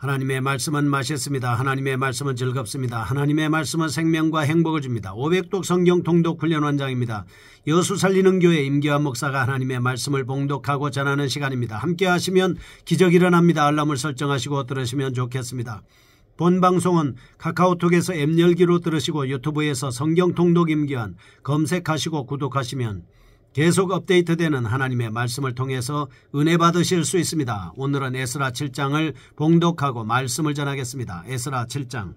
하나님의 말씀은 맛있습니다. 하나님의 말씀은 즐겁습니다. 하나님의 말씀은 생명과 행복을 줍니다. 500독 성경 통독 훈련 원장입니다. 여수 살리는 교회 임기환 목사가 하나님의 말씀을 봉독하고 전하는 시간입니다. 함께 하시면 기적이 일어납니다. 알람을 설정하시고 들으시면 좋겠습니다. 본 방송은 카카오톡에서 앱 열기로 들으시고 유튜브에서 성경 통독 임기환 검색하시고 구독하시면 계속 업데이트되는 하나님의 말씀을 통해서 은혜 받으실 수 있습니다. 오늘은 에스라 7장을 봉독하고 말씀을 전하겠습니다. 에스라 7장.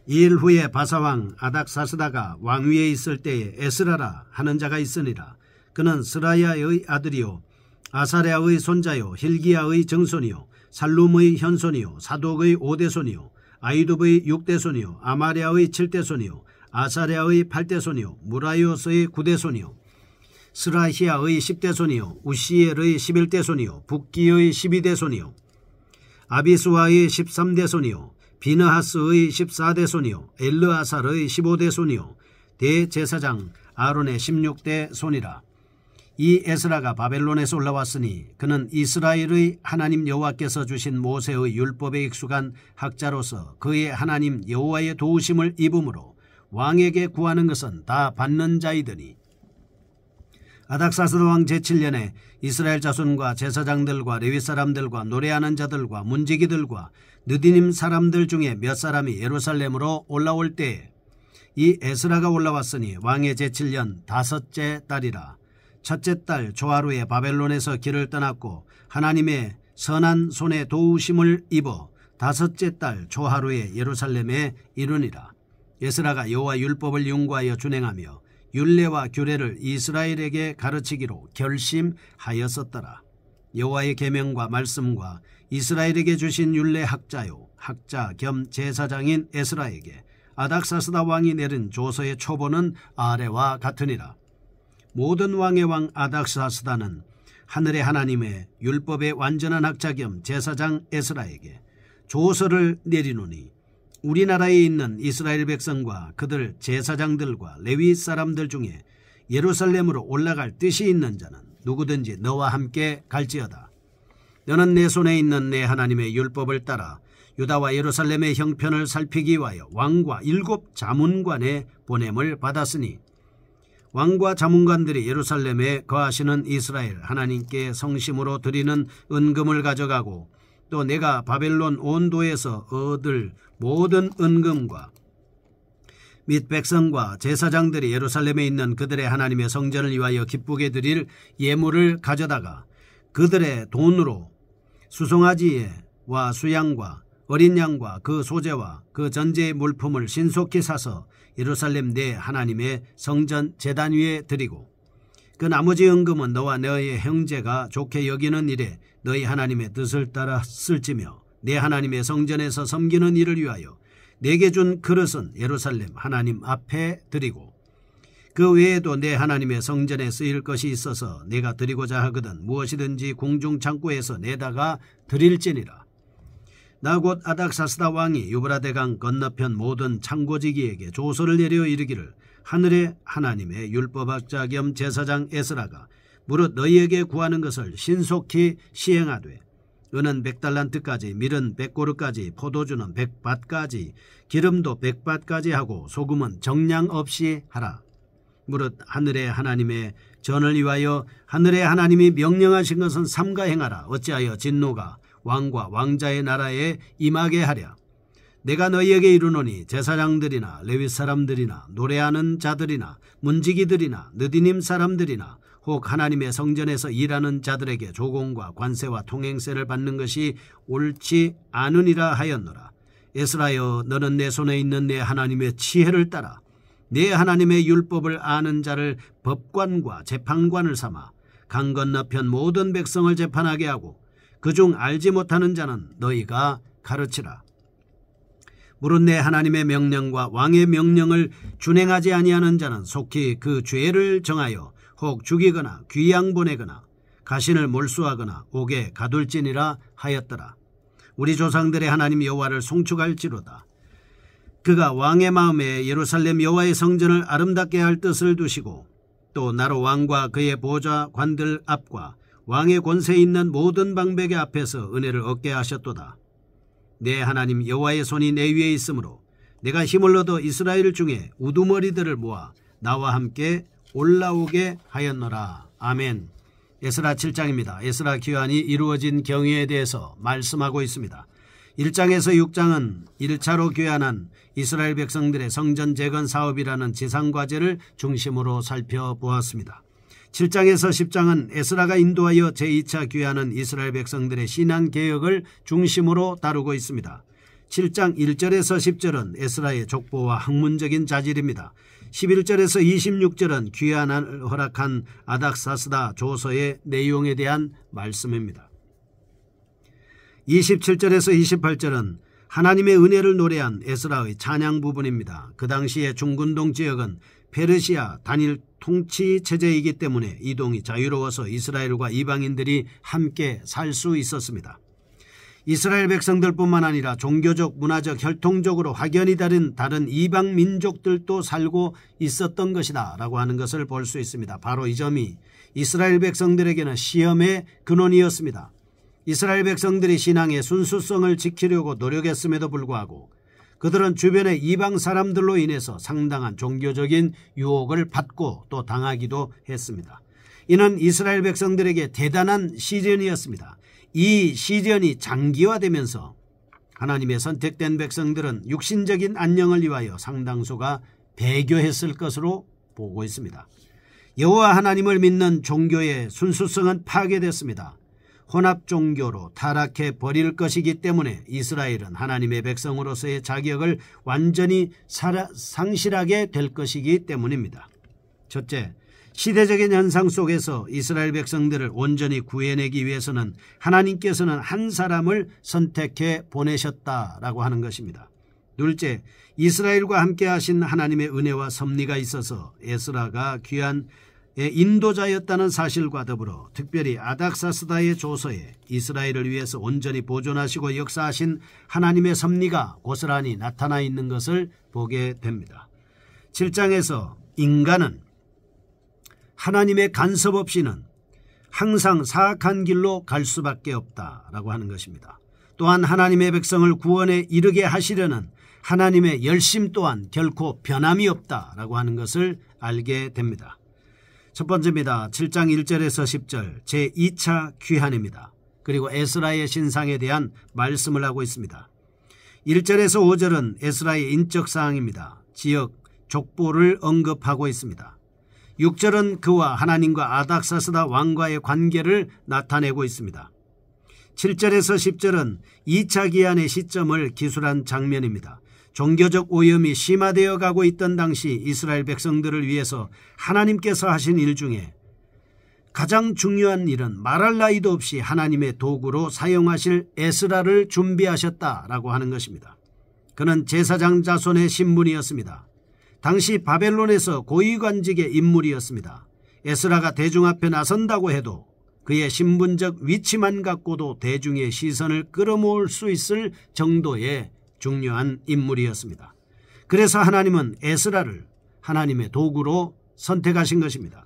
2일 후에 바사왕 아닥사스다가 왕위에 있을 때에 에스라라 하는 자가 있으니라. 그는 스라야의 아들이요 아사랴의 손자요 hil기야의 정손이요 살룸의 현손이요 사독의 5대손이요 아이두브의 6대손이요 아마랴의 7대손이요 아사랴의 8대손이요 무라요스의 9대손이요 스라히야의 10대손이요 우시엘의 11대손이요 북기의 12대손이요 아비수아의 13대손이요 비느하스의 14대손이요 엘르아살의 15대손이요 대제사장 아론의 16대손이라. 이 에스라가 바벨론에서 올라왔으니 그는 이스라엘의 하나님 여호와께서 주신 모세의 율법에 익숙한 학자로서 그의 하나님 여호와의 도우심을 입음으로 왕에게 구하는 것은 다 받는 자이더니 아닥사스다 왕 제7년에 이스라엘 자손과 제사장들과 레위 사람들과 노래하는 자들과 문지기들과 느디님 사람들 중에 몇 사람이 예루살렘으로 올라올 때에 이 에스라가 올라왔으니 왕의 제7년 5째 달이라. 첫째 달 조하루에 바벨론에서 길을 떠났고 하나님의 선한 손에 도우심을 입어 5째 달 조하루에 예루살렘에 이르니라. 에스라가 여호와 율법을 연구하여 준행하며 율례와 규례를 이스라엘에게 가르치기로 결심하였었더라. 여호와의 계명과 말씀과 이스라엘에게 주신 율례 학자요 학자 겸 제사장인 에스라에게 아닥사스다 왕이 내린 조서의 초본은 아래와 같으니라. 모든 왕의 왕 아닥사스다는 하늘의 하나님의 율법의 완전한 학자 겸 제사장 에스라에게 조서를 내리노니 우리나라에 있는 이스라엘 백성과 그들 제사장들과 레위 사람들 중에 예루살렘으로 올라갈 뜻이 있는 자는 누구든지 너와 함께 갈지어다. 너는 내 손에 있는 내 하나님의 율법을 따라 유다와 예루살렘의 형편을 살피기 위하여 왕과 7 자문관에 보냄을 받았으니 왕과 자문관들이 예루살렘에 거하시는 이스라엘 하나님께 성심으로 드리는 은금을 가져가고 또 내가 바벨론 온도에서 얻을 모든 은금과 및 백성과 제사장들이 예루살렘에 있는 그들의 하나님의 성전을 위하여 기쁘게 드릴 예물을 가져다가 그들의 돈으로 수송아지와 수양과 어린 양과 그 소재와 그 전제의 물품을 신속히 사서 예루살렘 내 하나님의 성전 제단 위에 드리고 그 나머지 은금은 너와 너의 형제가 좋게 여기는 일에 너희 하나님의 뜻을 따라 쓸지며 내 하나님의 성전에서 섬기는 일을 위하여 내게 준 그릇은 예루살렘 하나님 앞에 드리고 그 외에도 내 하나님의 성전에 쓰일 것이 있어서 내가 드리고자 하거든 무엇이든지 궁중 창고에서 내다가 드릴지니라. 나 곧 아닥사스다 왕이 유브라데강 건너편 모든 창고지기에게 조서를 내려 이르기를 하늘의 하나님의 율법학자 겸 제사장 에스라가 무릇 너희에게 구하는 것을 신속히 시행하되 은은 100달란트까지 밀은 100고르까지 포도주는 100밭까지 기름도 100밭까지 하고 소금은 정량 없이 하라. 무릇 하늘의 하나님의 전을 위하여 하늘의 하나님이 명령하신 것은 삼가 행하라. 어찌하여 진노가 왕과 왕자의 나라에 임하게 하랴. 내가 너희에게 이르노니 제사장들이나 레위 사람들이나 노래하는 자들이나 문지기들이나 느디님 사람들이나 혹 하나님의 성전에서 일하는 자들에게 조공과 관세와 통행세를 받는 것이 옳지 않으니라 하였노라. 에스라여 너는 내 손에 있는 내 하나님의 지혜를 따라 내 하나님의 율법을 아는 자를 법관과 재판관을 삼아 강 건너편 모든 백성을 재판하게 하고 그중 알지 못하는 자는 너희가 가르치라. 무릇 내 하나님의 명령과 왕의 명령을 준행하지 아니하는 자는 속히 그 죄를 정하여 혹 죽이거나 귀양 보내거나 가신을 몰수하거나 옥에 가둘지니라 하였더라. 우리 조상들의 하나님 여호와를 송축할지로다. 그가 왕의 마음에 예루살렘 여호와의 성전을 아름답게 할 뜻을 두시고 또 나로 왕과 그의 보좌관들 앞과 왕의 권세 있는 모든 방백의 앞에서 은혜를 얻게 하셨도다. 내 하나님 여호와의 손이 내 위에 있으므로 내가 힘을 얻어 이스라엘 중에 우두머리들을 모아 나와 함께 올라오게 하였노라. 아멘. 에스라 7장입니다. 에스라 귀환이 이루어진 경위에 대해서 말씀하고 있습니다. 1장에서 6장은 1차로 귀환한 이스라엘 백성들의 성전 재건 사업이라는 지상과제를 중심으로 살펴보았습니다. 7장에서 10장은 에스라가 인도하여 제2차 귀환한 이스라엘 백성들의 신앙개혁을 중심으로 다루고 있습니다. 7장 1절에서 10절은 에스라의 족보와 학문적인 자질입니다. 11절에서 26절은 귀환을 허락한 아닥사스다 조서의 내용에 대한 말씀입니다. 27절에서 28절은 하나님의 은혜를 노래한 에스라의 찬양 부분입니다. 그 당시에 중근동 지역은 페르시아 단일 통치 체제이기 때문에 이동이 자유로워서 이스라엘과 이방인들이 함께 살 수 있었습니다. 이스라엘 백성들뿐만 아니라 종교적, 문화적, 혈통적으로 확연히 다른 이방 민족들도 살고 있었던 것이다 라고 하는 것을 볼 수 있습니다. 바로 이 점이 이스라엘 백성들에게는 시험의 근원이었습니다. 이스라엘 백성들이 신앙의 순수성을 지키려고 노력했음에도 불구하고 그들은 주변의 이방 사람들로 인해서 상당한 종교적인 유혹을 받고 또 당하기도 했습니다. 이는 이스라엘 백성들에게 대단한 시련이었습니다. 이 시련이 장기화되면서 하나님의 선택된 백성들은 육신적인 안녕을 위하여 상당수가 배교했을 것으로 보고 있습니다. 여호와 하나님을 믿는 종교의 순수성은 파괴됐습니다. 혼합 종교로 타락해 버릴 것이기 때문에 이스라엘은 하나님의 백성으로서의 자격을 완전히 상실하게 될 것이기 때문입니다. 첫째, 시대적인 현상 속에서 이스라엘 백성들을 온전히 구해내기 위해서는 하나님께서는 한 사람을 선택해 보내셨다라고 하는 것입니다. 둘째, 이스라엘과 함께 하신 하나님의 은혜와 섭리가 있어서 에스라가 귀한 인도자였다는 사실과 더불어 특별히 아닥사스다의 조서에 이스라엘을 위해서 온전히 보존하시고 역사하신 하나님의 섭리가 고스란히 나타나 있는 것을 보게 됩니다. 7장에서 인간은 하나님의 간섭 없이는 항상 사악한 길로 갈 수밖에 없다라고 하는 것입니다. 또한 하나님의 백성을 구원에 이르게 하시려는 하나님의 열심 또한 결코 변함이 없다라고 하는 것을 알게 됩니다. 첫 번째입니다. 7장 1절에서 10절 제2차 귀환입니다. 그리고 에스라의 신상에 대한 말씀을 하고 있습니다. 1절에서 5절은 에스라의 인적 사항입니다. 지역, 족보를 언급하고 있습니다. 6절은 그와 하나님과 아닥사스다 왕과의 관계를 나타내고 있습니다. 7절에서 10절은 2차 귀환의 시점을 기술한 장면입니다. 종교적 오염이 심화되어 가고 있던 당시 이스라엘 백성들을 위해서 하나님께서 하신 일 중에 가장 중요한 일은 말할 나위도 없이 하나님의 도구로 사용하실 에스라를 준비하셨다라고 하는 것입니다. 그는 제사장 자손의 신분이었습니다. 당시 바벨론에서 고위관직의 인물이었습니다. 에스라가 대중 앞에 나선다고 해도 그의 신분적 위치만 갖고도 대중의 시선을 끌어모을 수 있을 정도의 중요한 인물이었습니다. 그래서 하나님은 에스라를 하나님의 도구로 선택하신 것입니다.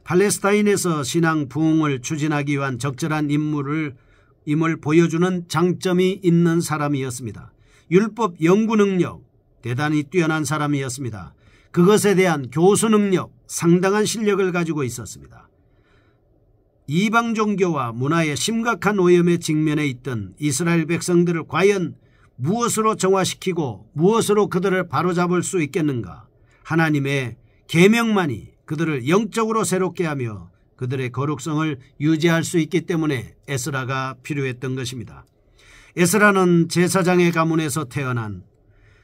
팔레스타인에서 신앙 부흥을 추진하기 위한 적절한 임을 보여주는 장점이 있는 사람이었습니다. 율법 연구 능력, 대단히 뛰어난 사람이었습니다. 그것에 대한 교수 능력, 상당한 실력을 가지고 있었습니다. 이방 종교와 문화의 심각한 오염에 직면해 있던 이스라엘 백성들을 과연 무엇으로 정화시키고 무엇으로 그들을 바로잡을 수 있겠는가? 하나님의 계명만이 그들을 영적으로 새롭게 하며 그들의 거룩성을 유지할 수 있기 때문에 에스라가 필요했던 것입니다. 에스라는 제사장의 가문에서 태어난,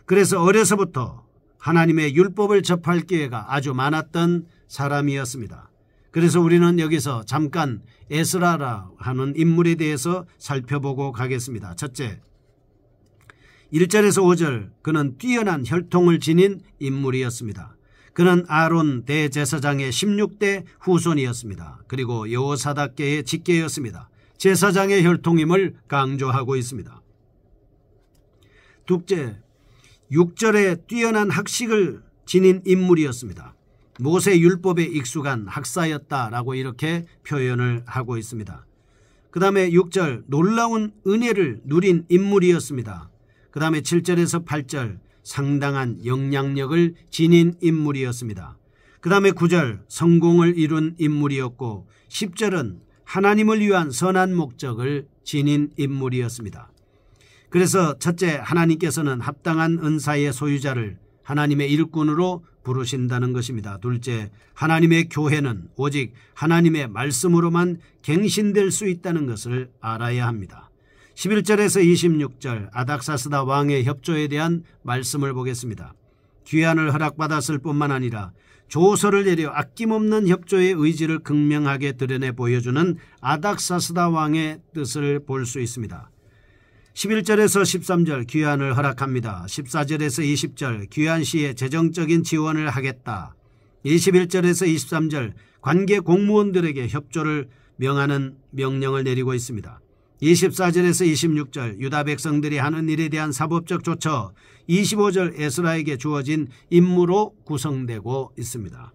그래서 어려서부터 하나님의 율법을 접할 기회가 아주 많았던 사람이었습니다. 그래서 우리는 여기서 잠깐 에스라라 하는 인물에 대해서 살펴보고 가겠습니다. 첫째, 1절에서 5절 그는 뛰어난 혈통을 지닌 인물이었습니다. 그는 아론 대제사장의 16대 후손이었습니다. 그리고 여호사닥계의 직계였습니다. 제사장의 혈통임을 강조하고 있습니다. 둘째, 6절에 뛰어난 학식을 지닌 인물이었습니다. 모세 율법에 익숙한 학사였다라고 이렇게 표현을 하고 있습니다. 그 다음에 6절 놀라운 은혜를 누린 인물이었습니다. 그 다음에 7절에서 8절 상당한 영향력을 지닌 인물이었습니다. 그 다음에 9절 성공을 이룬 인물이었고 10절은 하나님을 위한 선한 목적을 지닌 인물이었습니다. 그래서 첫째, 하나님께서는 합당한 은사의 소유자를 하나님의 일꾼으로 부르신다는 것입니다. 둘째, 하나님의 교회는 오직 하나님의 말씀으로만 갱신될 수 있다는 것을 알아야 합니다. 11절에서 26절 아닥사스다 왕의 협조에 대한 말씀을 보겠습니다. 귀환을 허락받았을 뿐만 아니라 조서를 내려 아낌없는 협조의 의지를 극명하게 드러내 보여주는 아닥사스다 왕의 뜻을 볼 수 있습니다. 11절에서 13절 귀환을 허락합니다. 14절에서 20절 귀환 시에 재정적인 지원을 하겠다. 21절에서 23절 관계 공무원들에게 협조를 명하는 명령을 내리고 있습니다. 24절에서 26절 유다 백성들이 하는 일에 대한 사법적 조처, 25절 에스라에게 주어진 임무로 구성되고 있습니다.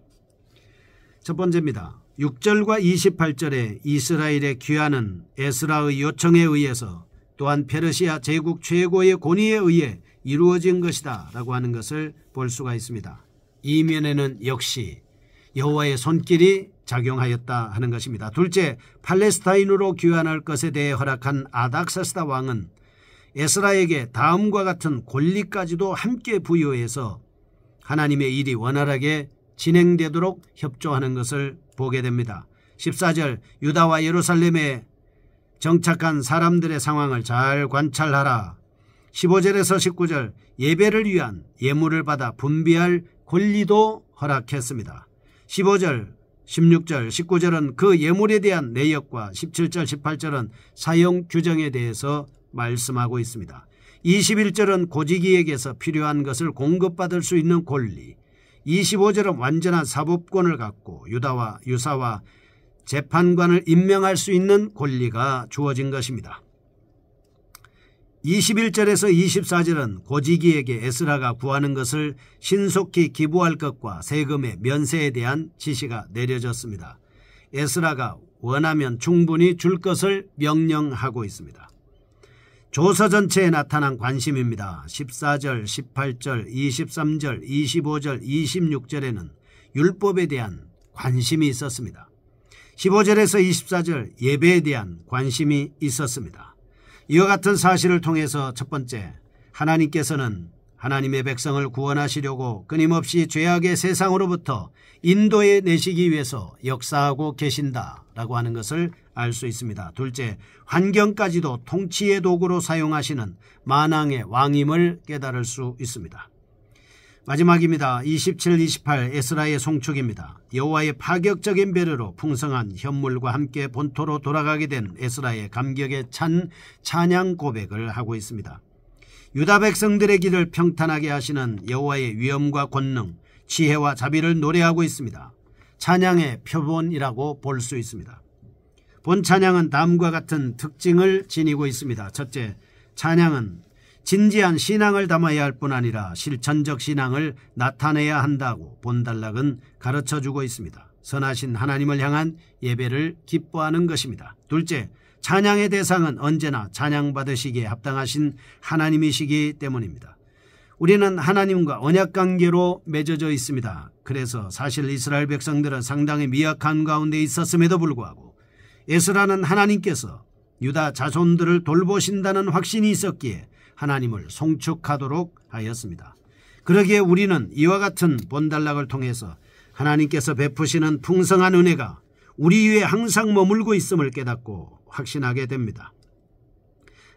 첫 번째입니다. 6절과 28절에 이스라엘의 귀환은 에스라의 요청에 의해서 또한 페르시아 제국 최고의 권위에 의해 이루어진 것이다 라고 하는 것을 볼 수가 있습니다. 이 면에는 역시 여호와의 손길이 작용하였다 하는 것입니다. 둘째, 팔레스타인으로 귀환할 것에 대해 허락한 아닥사스다 왕은 에스라에게 다음과 같은 권리까지도 함께 부여해서 하나님의 일이 원활하게 진행되도록 협조하는 것을 보게 됩니다. 14절 유다와 예루살렘에 정착한 사람들의 상황을 잘 관찰하라. 15절에서 19절 예배를 위한 예물을 받아 분배할 권리도 허락했습니다. 15절, 16절, 19절은 그 예물에 대한 내역과 17절, 18절은 사용 규정에 대해서 말씀하고 있습니다. 21절은 고지기에게서 필요한 것을 공급받을 수 있는 권리, 25절은 완전한 사법권을 갖고 유사와 재판관을 임명할 수 있는 권리가 주어진 것입니다. 21절에서 24절은 고지기에게 에스라가 구하는 것을 신속히 기부할 것과 세금의 면세에 대한 지시가 내려졌습니다. 에스라가 원하면 충분히 줄 것을 명령하고 있습니다. 조서 전체에 나타난 관심입니다. 14절, 18절, 23절, 25절, 26절에는 율법에 대한 관심이 있었습니다. 15절에서 24절 예배에 대한 관심이 있었습니다. 이와 같은 사실을 통해서 첫 번째, 하나님께서는 하나님의 백성을 구원하시려고 끊임없이 죄악의 세상으로부터 인도해 내시기 위해서 역사하고 계신다라고 하는 것을 알 수 있습니다. 둘째, 환경까지도 통치의 도구로 사용하시는 만왕의 왕임을 깨달을 수 있습니다. 마지막입니다. 27, 28 에스라의 송축입니다. 여호와의 파격적인 배려로 풍성한 현물과 함께 본토로 돌아가게 된 에스라의 감격에 찬 찬양 고백을 하고 있습니다. 유다 백성들의 길을 평탄하게 하시는 여호와의 위엄과 권능, 지혜와 자비를 노래하고 있습니다. 찬양의 표본이라고 볼 수 있습니다. 본 찬양은 다음과 같은 특징을 지니고 있습니다. 첫째, 찬양은 진지한 신앙을 담아야 할 뿐 아니라 실천적 신앙을 나타내야 한다고 본단락은 가르쳐주고 있습니다. 선하신 하나님을 향한 예배를 기뻐하는 것입니다. 둘째, 찬양의 대상은 언제나 찬양받으시기에 합당하신 하나님이시기 때문입니다. 우리는 하나님과 언약관계로 맺어져 있습니다. 그래서 사실 이스라엘 백성들은 상당히 미약한 가운데 있었음에도 불구하고 에스라는 하나님께서 유다 자손들을 돌보신다는 확신이 있었기에 하나님을 송축하도록 하였습니다. 그러기에 우리는 이와 같은 본단락을 통해서 하나님께서 베푸시는 풍성한 은혜가 우리 위에 항상 머물고 있음을 깨닫고 확신하게 됩니다.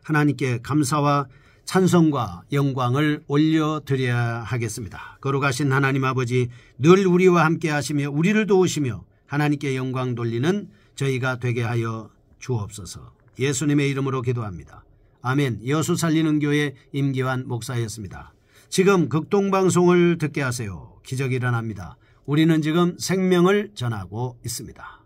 하나님께 감사와 찬송과 영광을 올려드려야 하겠습니다. 거룩하신 하나님 아버지, 늘 우리와 함께 하시며 우리를 도우시며 하나님께 영광 돌리는 저희가 되게 하여 주옵소서. 예수님의 이름으로 기도합니다. 아멘. 여수 살리는 교회 임기환 목사였습니다. 지금 극동방송을 듣게 하세요. 기적이 일어납니다. 우리는 지금 생명을 전하고 있습니다.